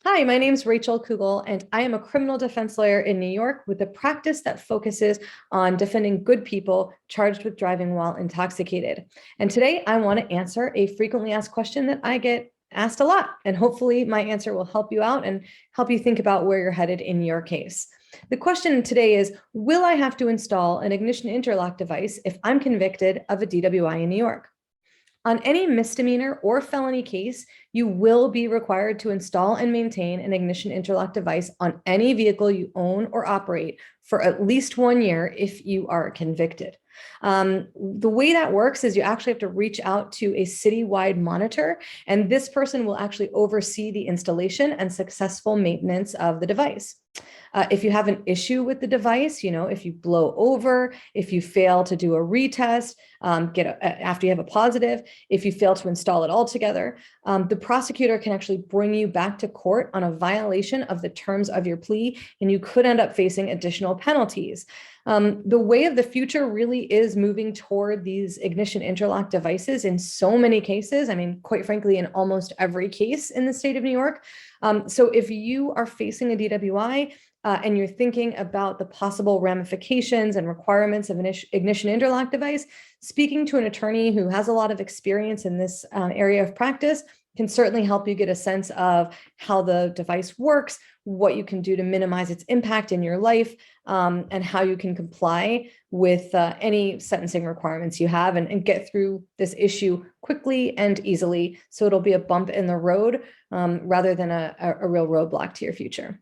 Hi, my name is Rachel Kugel, and I am a criminal defense lawyer in New York with a practice that focuses on defending good people charged with driving while intoxicated. And today I want to answer a frequently asked question that I get asked a lot. And hopefully my answer will help you out and help you think about where you're headed in your case. The question today is, will I have to install an ignition interlock device if I'm convicted of a DWI in New York? On any misdemeanor or felony case, you will be required to install and maintain an ignition interlock device on any vehicle you own or operate for at least 1 year if you are convicted. The way that works is you actually have to reach out to a citywide monitor, and this person will actually oversee the installation and successful maintenance of the device. If you have an issue with the device, if you blow over, if you fail to do a retest, after you have a positive, if you fail to install it altogether, the prosecutor can actually bring you back to court on a violation of the terms of your plea, and you could end up facing additional penalties. The way of the future really is moving toward these ignition interlock devices in so many cases. I mean, quite frankly, in almost every case in the state of New York. So if you are facing a DWI, and you're thinking about the possible ramifications and requirements of an ignition interlock device, speaking to an attorney who has a lot of experience in this area of practice can certainly help you get a sense of how the device works, what you can do to minimize its impact in your life, and how you can comply with any sentencing requirements you have and get through this issue quickly and easily. So it'll be a bump in the road rather than a real roadblock to your future.